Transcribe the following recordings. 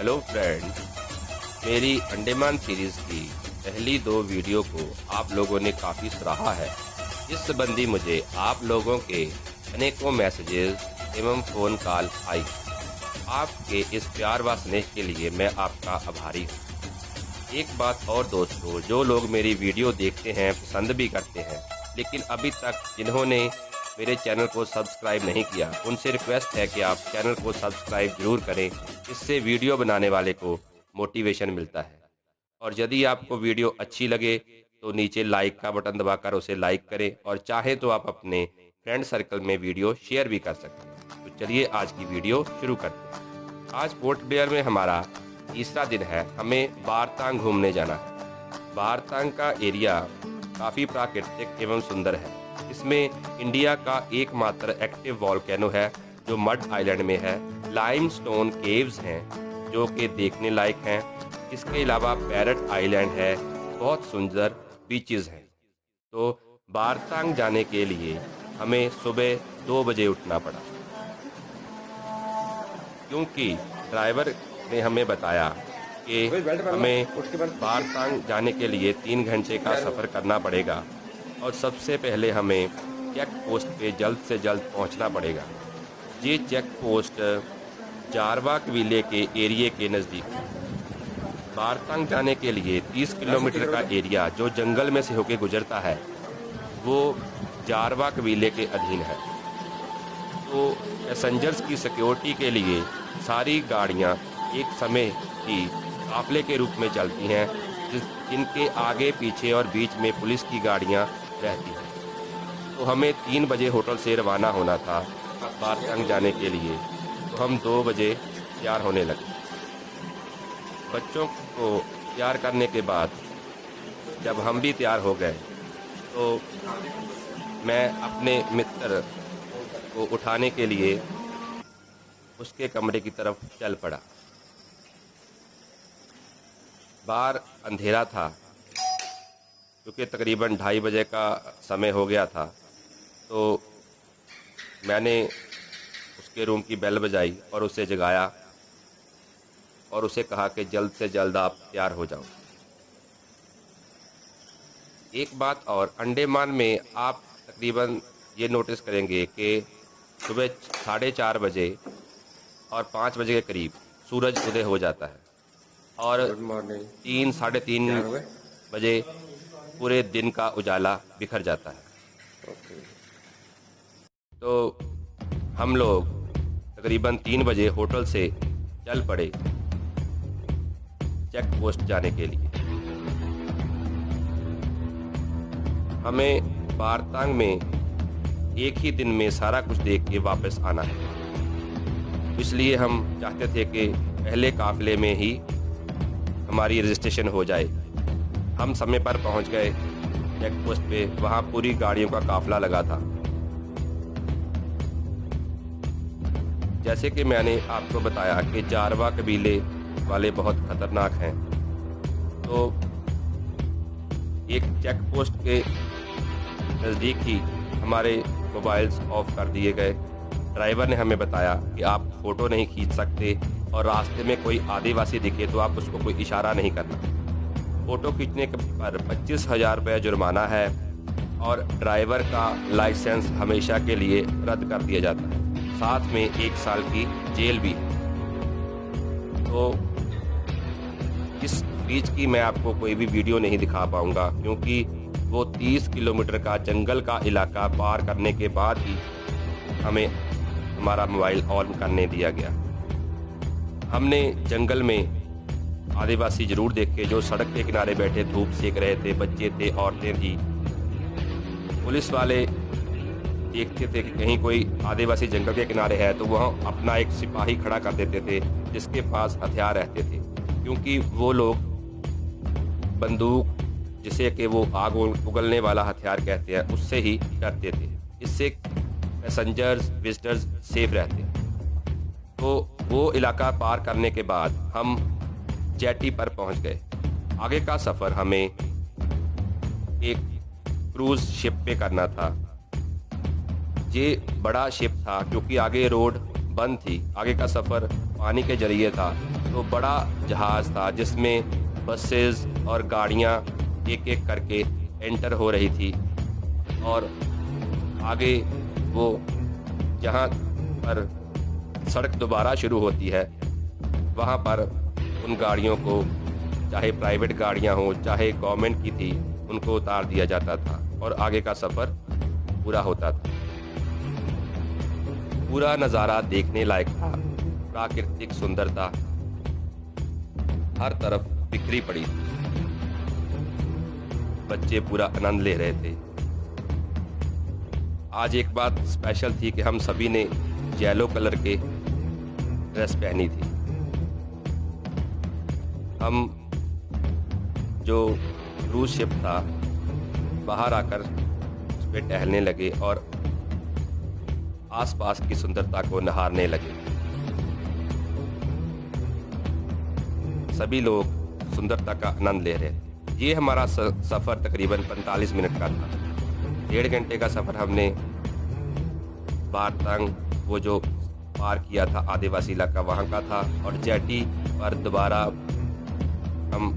Hello friends, मेरी Andaman series की पहली 2 वीडियो को आप लोगों ने काफ़ी सराहा है। इस संबंधी मुझे आप लोगों के अनेकों मैसेजेस एवं फ़ोन कॉल आई। आपके इस प्यार व स्नेह के लिए मैं आपका आभारी हूँ। एक बात और दोस्तों, जो लोग मेरी वीडियो देखते हैं, पसंद भी करते हैं, लेकिन अभी तक जिन्होंने मेरे चैनल को सब्सक्राइब नहीं किया, उनसे रिक्वेस्ट है कि आप चैनल को सब्सक्राइब ज़रूर करें। इससे वीडियो बनाने वाले को मोटिवेशन मिलता है। और यदि आपको वीडियो अच्छी लगे तो नीचे लाइक का बटन दबाकर उसे लाइक करें, और चाहे तो आप अपने फ्रेंड सर्कल में वीडियो शेयर भी कर सकते हैं। तो चलिए आज की वीडियो शुरू करते हैं। आज पोर्ट ब्लेयर में हमारा तीसरा दिन है। हमें बारतांग घूमने जाना है। बारतांग का एरिया काफ़ी प्राकृतिक एवं सुंदर है। इसमें इंडिया का एकमात्र एक्टिव वॉल्केनो है जो मड आइलैंड में है। लाइमस्टोन केव्स हैं जो कि देखने लायक हैं। इसके अलावा पैरट आइलैंड है, बहुत सुंदर बीचेस हैं। तो बारतांग जाने के लिए हमें सुबह 2 बजे उठना पड़ा, क्योंकि ड्राइवर ने हमें बताया कि हमें बारतांग जाने के लिए 3 घंटे का सफ़र करना पड़ेगा और सबसे पहले हमें चेक पोस्ट पे जल्द से जल्द पहुंचना पड़ेगा। ये चेक पोस्ट जारवा कबीले के एरिए के नज़दीक है। बारतांग जाने के लिए 30 किलोमीटर का एरिया जो जंगल में से होकर गुजरता है, वो जारवा कबीले के अधीन है। तो पैसेंजर्स की सिक्योरिटी के लिए सारी गाड़ियां एक समय की काफिले के रूप में चलती हैं, जिनके आगे पीछे और बीच में पुलिस की गाड़ियां रहती हैं। तो हमें 3 बजे होटल से रवाना होना था बारतांग जाने के लिए। तो हम 2 बजे तैयार होने लगे। बच्चों को तैयार करने के बाद जब हम भी तैयार हो गए तो मैं अपने मित्र को उठाने के लिए उसके कमरे की तरफ चल पड़ा। बाहर अंधेरा था, क्योंकि तकरीबन 2:30 बजे का समय हो गया था। तो मैंने उसके रूम की बेल बजाई और उसे जगाया और उसे कहा कि जल्द से जल्द आप तैयार हो जाओ। एक बात और, अंडमान में आप तकरीबन ये नोटिस करेंगे कि सुबह 4:30 बजे और 5 बजे के करीब सूरज उदय हो जाता है और 3 साढ़े 3 बजे पूरे दिन का उजाला बिखर जाता है। तो हम लोग तकरीबन 3 बजे होटल से चल पड़े चेक पोस्ट जाने के लिए। हमें बारतांग में एक ही दिन में सारा कुछ देख के वापस आना है, इसलिए हम चाहते थे कि पहले काफिले में ही हमारी रजिस्ट्रेशन हो जाए। हम समय पर पहुंच गए चेक पोस्ट पे। वहाँ पूरी गाड़ियों का काफिला लगा था। जैसे कि मैंने आपको बताया कि जारवा कबीले वाले बहुत खतरनाक हैं, तो एक चेक पोस्ट के नज़दीक ही हमारे मोबाइल्स ऑफ कर दिए गए। ड्राइवर ने हमें बताया कि आप फ़ोटो नहीं खींच सकते और रास्ते में कोई आदिवासी दिखे तो आप उसको कोई इशारा नहीं करना। फ़ोटो खींचने पर 25,000 रुपये जुर्माना है और ड्राइवर का लाइसेंस हमेशा के लिए रद्द कर दिया जाता है। साथ में 1 साल की जेल भी है। तो इस बीच की मैं आपको कोई भी वीडियो नहीं दिखा पाऊँगा, क्योंकि वो 30 किलोमीटर का जंगल का इलाका पार करने के बाद ही हमें हमारा मोबाइल ऑन करने दिया गया। हमने जंगल में आदिवासी जरूर देखे जो सड़क के किनारे बैठे धूप सेक रहे थे। बच्चे थे, औरतें थी। पुलिस वाले देखते थे कि कहीं कोई आदिवासी जंगल के किनारे है तो वहाँ अपना एक सिपाही खड़ा कर देते थे जिसके पास हथियार रहते थे, क्योंकि वो लोग बंदूक, जिसे कि वो आग उगलने वाला हथियार कहते हैं, उससे ही डरते थे। इससे पैसेंजर्स, विजिटर्स सेफ रहते हैं। तो वो इलाका पार करने के बाद हम जेटी पर पहुंच गए। आगे का सफ़र हमें एक क्रूज़ शिप पे करना था। ये बड़ा शिप था क्योंकि आगे रोड बंद थी। आगे का सफ़र पानी के जरिए था। तो बड़ा जहाज़ था जिसमें बसेस और गाड़ियाँ एक एक करके एंटर हो रही थी, और आगे वो जहाँ पर सड़क दोबारा शुरू होती है वहाँ पर उन गाड़ियों को, चाहे प्राइवेट गाड़ियाँ हों चाहे गवर्नमेंट की थी, उनको उतार दिया जाता था और आगे का सफ़र पूरा होता था। पूरा नज़ारा देखने लायक था। प्राकृतिक सुंदरता हर तरफ बिखरी पड़ी थी। बच्चे पूरा आनंद ले रहे थे। आज एक बात स्पेशल थी कि हम सभी ने येलो कलर के ड्रेस पहनी थी। हम जो क्रूज शिप था बाहर आकर उस पर टहलने लगे और आसपास की सुंदरता को निहारने लगे। सभी लोग सुंदरता का आनंद ले रहे थे। ये हमारा सफ़र तकरीबन 45 मिनट का था। 1.5 घंटे का सफ़र हमने बारतंग, वो जो पार किया था आदिवासी इलाका, वहाँ का था, और जेटी पर दोबारा हम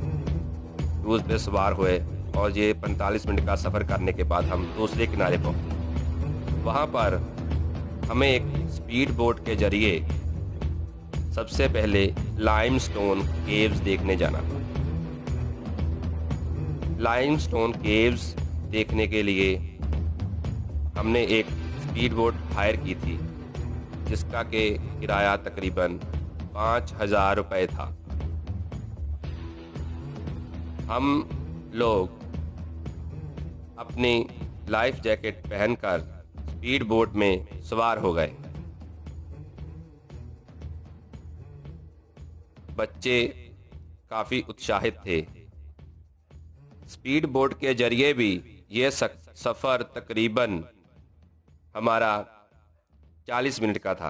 क्रूज़ पे सवार हुए और ये 45 मिनट का सफ़र करने के बाद हम दूसरे किनारे पहुँचे। वहाँ पर हमें एक स्पीड बोट के जरिए सबसे पहले लाइमस्टोन केव्स देखने जाना था। लाइमस्टोन केव्स देखने के लिए हमने एक स्पीड बोट हायर की थी जिसका के किराया तकरीबन 5,000 रुपये था। हम लोग अपनी लाइफ जैकेट पहनकर स्पीड बोट में सवार हो गए। बच्चे काफ़ी उत्साहित थे। स्पीड बोट के जरिए भी ये सफ़र तकरीबन हमारा 40 मिनट का था।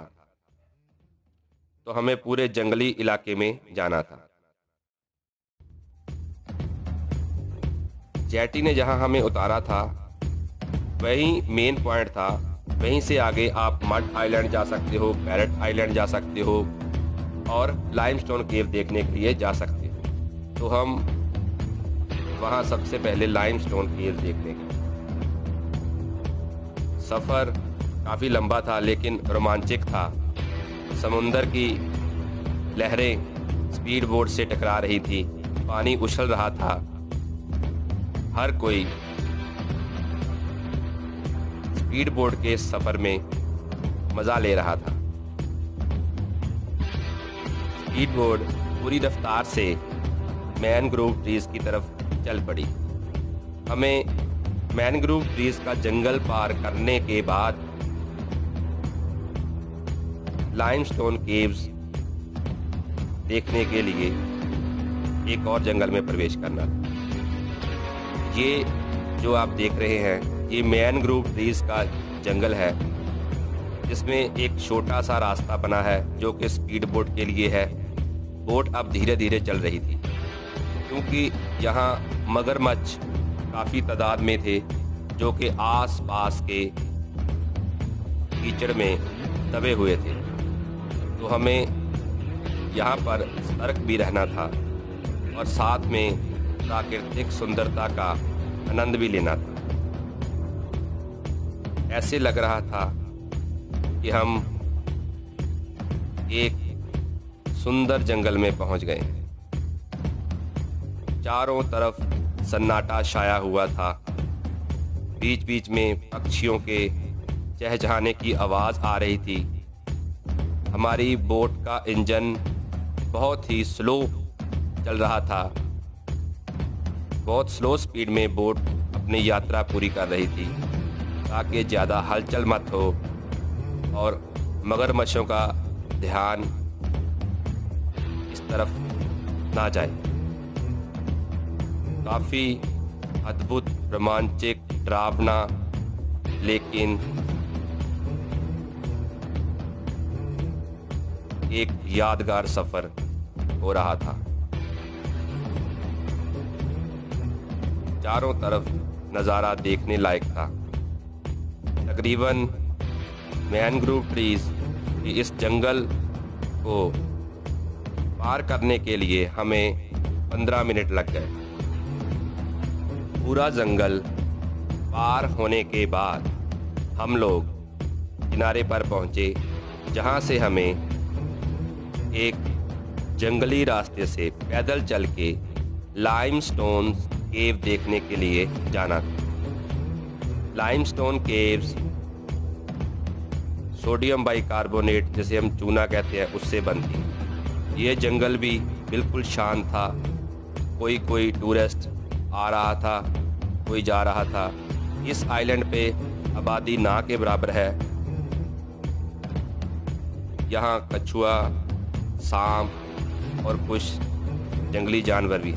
तो हमें पूरे जंगली इलाके में जाना था। जेटी ने जहां हमें उतारा था वही मेन पॉइंट था। वहीं से आगे आप मड आइलैंड जा सकते हो, पैरट आइलैंड जा सकते हो और लाइमस्टोन केव देखने के लिए जा सकते हो। तो हम वहां सबसे पहले लाइमस्टोन केव देखने गए। सफ़र काफ़ी लंबा था लेकिन रोमांचक था। समुंदर की लहरें स्पीड बोट से टकरा रही थी, पानी उछल रहा था, हर कोई स्पीड बोट के सफ़र में मज़ा ले रहा था। स्पीड बोट पूरी रफ्तार से मैनग्रोव ट्रीज की तरफ चल पड़ी। हमें मैनग्रोव ट्रीज का जंगल पार करने के बाद लाइमस्टोन केव्स देखने के लिए एक और जंगल में प्रवेश करना था। ये जो आप देख रहे हैं ये मैनग्रोव ट्रीज का जंगल है जिसमें एक छोटा सा रास्ता बना है जो कि स्पीड बोट के लिए है। बोट अब धीरे धीरे चल रही थी क्योंकि यहाँ मगरमच्छ काफ़ी तादाद में थे जो कि आस पास के कीचड़ में दबे हुए थे। तो हमें यहाँ पर सतर्क भी रहना था और साथ में प्राकृतिक सुंदरता का आनंद भी लेना था। ऐसे लग रहा था कि हम एक सुंदर जंगल में पहुंच गए हैं। चारों तरफ सन्नाटा छाया हुआ था। बीच बीच में पक्षियों के चहचहाने की आवाज़ आ रही थी। हमारी बोट का इंजन बहुत ही स्लो चल रहा था। बहुत स्लो स्पीड में बोट अपनी यात्रा पूरी कर रही थी ताकि ज़्यादा हलचल मत हो और मगरमच्छों का ध्यान इस तरफ ना जाए। काफ़ी अद्भुत, रोमांचक, डरावना लेकिन एक यादगार सफ़र हो रहा था। चारों तरफ नज़ारा देखने लायक था। तकरीबन मैनग्रोव ट्रीज की इस जंगल को पार करने के लिए हमें 15 मिनट लग गए। पूरा जंगल पार होने के बाद हम लोग किनारे पर पहुंचे, जहां से हमें एक जंगली रास्ते से पैदल चल के लाइमस्टोन केव देखने के लिए जाना था। लाइमस्टोन केव्स सोडियम बाइकार्बोनेट, जिसे हम चूना कहते हैं, उससे बनती। ये जंगल भी बिल्कुल शांत था। कोई टूरिस्ट आ रहा था, कोई जा रहा था। इस आइलैंड पे आबादी ना के बराबर है। यहाँ कछुआ, सांप और कुछ जंगली जानवर भी।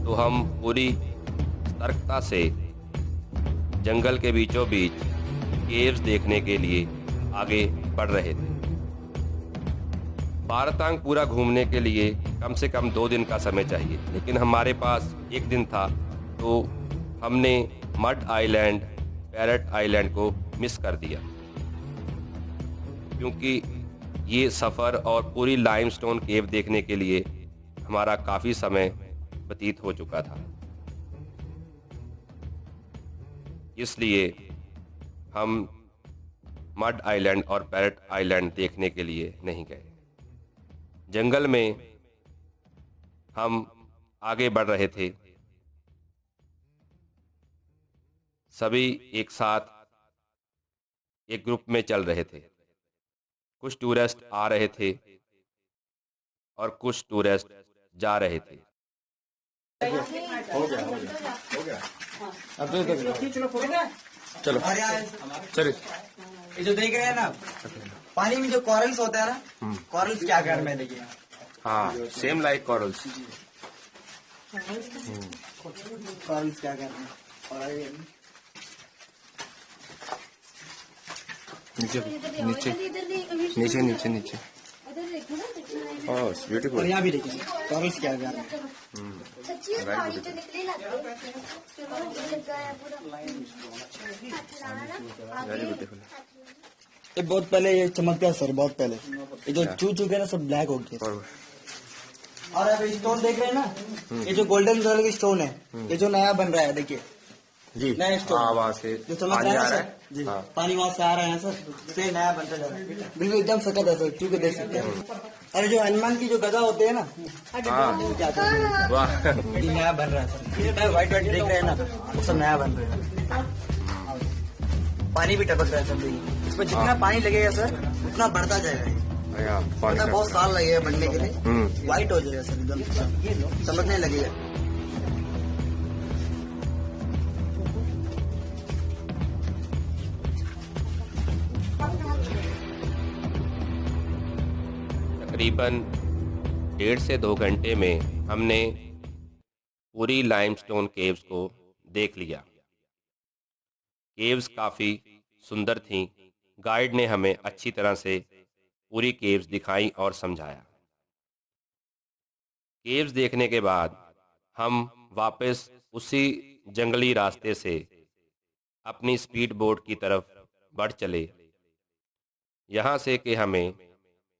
तो हम पूरी सतर्कता से जंगल के बीचों बीच केव्स देखने के लिए आगे बढ़ रहे थे। बारतांग पूरा घूमने के लिए कम से कम 2 दिन का समय चाहिए, लेकिन हमारे पास 1 दिन था, तो हमने मड आइलैंड, पैरट आइलैंड को मिस कर दिया, क्योंकि ये सफ़र और पूरी लाइमस्टोन केव देखने के लिए हमारा काफ़ी समय व्यतीत हो चुका था। इसलिए हम मड आइलैंड और पैरट आइलैंड देखने के लिए नहीं गए। जंगल में हम आगे बढ़ रहे थे। सभी एक साथ एक ग्रुप में चल रहे थे। कुछ टूरिस्ट आ रहे थे और कुछ टूरिस्ट जा रहे थे। हो गया। अब चलो चलिए। ये जो देख रहे हैं ना, पानी में जो कॉरल्स होते हैं ना, कॉरल्स क्या कर में देखिए। हाँ, सेम लाइक कॉरल्स। कॉरल्स क्या कर रहे हैं। नीचे ओह ब्यूटीफुल। और यहाँ भी देखिए कॉरल्स क्या कर रहे हैं। Very beautiful. ये बहुत पहले ये चमकता है सर, बहुत पहले। ये जो चू चुके ना सब ब्लैक हो गए। और अब स्टोन देख रहे हैं ना, ये जो गोल्डन कलर की स्टोन है, ये जो नया बन रहा है, देखिए जी। नया स्टोन वहाँ से जो चमक पानी रहा आ है रहा सर है। जी। हाँ। पानी वहाँ से आ रहा है सर, से नया बनता जा रहा है। बिल्कुल एकदम सख्त है सर, चू के देख सकते हैं। और जो हनुमान की जो गदा होते हैं ना, वाह, ये नया बन रहा है सर। व्हाइट व्हाइट देख रहे हैं ना, वो सब नया बन रहा है। पानी भी टपक रहा है सर। इसमें जितना पानी लगेगा सर, उतना बढ़ता जाएगा। मतलब बहुत साल लगेगा बनने के लिए। व्हाइट हो जाएगा सर, एकदम चमकने लगेगा। तकरीबन 1.5 से 2 घंटे में हमने पूरी लाइमस्टोन केव्स को देख लिया। केव्स काफ़ी सुंदर थीं। गाइड ने हमें अच्छी तरह से पूरी केव्स दिखाई और समझाया। केव्स देखने के बाद हम वापस उसी जंगली रास्ते से अपनी स्पीड बोट की तरफ बढ़ चले। यहाँ से कि हमें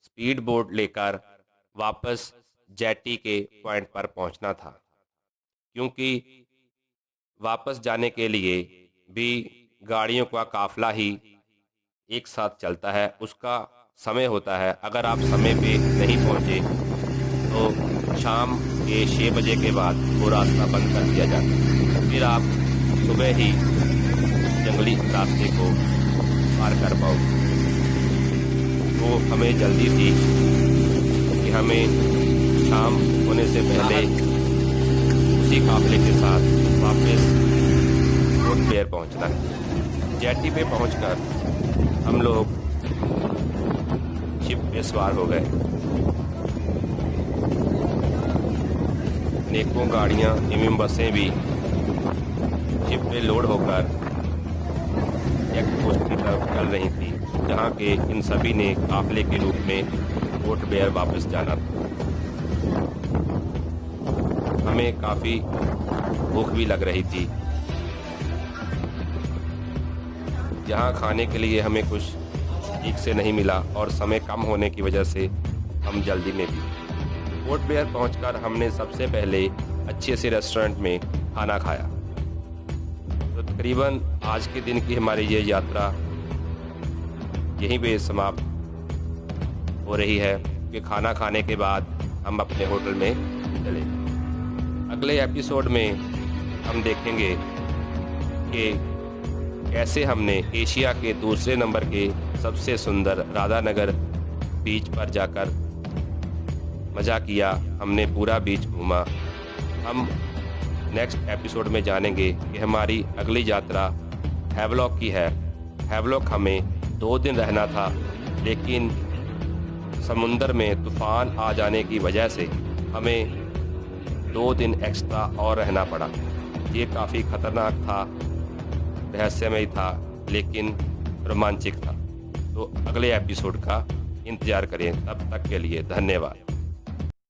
स्पीड बोट लेकर वापस जेटी के पॉइंट पर पहुंचना था, क्योंकि वापस जाने के लिए भी गाड़ियों का काफिला ही एक साथ चलता है। उसका समय होता है। अगर आप समय पे नहीं पहुंचे तो शाम के 6 बजे के बाद वो रास्ता बंद कर दिया जाता है। फिर आप सुबह ही जंगली रास्ते को पार कर पाओगे। तो हमें जल्दी थी कि हमें शाम होने से पहले उसी काफिले के साथ वापस पोर्ट ब्लेयर पहुंचना है। जेटी पे पहुंचकर हम लोग शिप पे सवार हो गए। अनेकों गाड़ियां एवं बसें भी शिप पे लोड होकर चेक पोस्ट की तरफ चल रही थी, जहां के इन सभी ने काफिले के रूप में पोर्ट ब्लेयर वापस जाना था। हमें काफ़ी भूख भी लग रही थी। यहाँ खाने के लिए हमें कुछ ठीक से नहीं मिला और समय कम होने की वजह से हम जल्दी में भी। पोर्ट ब्लेयर पहुंचकर हमने सबसे पहले अच्छे से रेस्टोरेंट में खाना खाया। तो तकरीबन आज के दिन की हमारी ये यात्रा यहीं पे समाप्त हो रही है कि खाना खाने के बाद हम अपने होटल में चले। अगले एपिसोड में हम देखेंगे कि कैसे हमने एशिया के दूसरे नंबर के सबसे सुंदर राधानगर बीच पर जाकर मज़ा किया। हमने पूरा बीच घूमा। हम नेक्स्ट एपिसोड में जानेंगे कि हमारी अगली यात्रा हैवलॉक की है। हैवलॉक हमें 2 दिन रहना था, लेकिन समुंदर में तूफ़ान आ जाने की वजह से हमें 2 दिन एक्स्ट्रा और रहना पड़ा। ये काफ़ी ख़तरनाक था, रहस्यमय था, लेकिन रोमांचक था। तो अगले एपिसोड का इंतज़ार करें। तब तक के लिए धन्यवाद।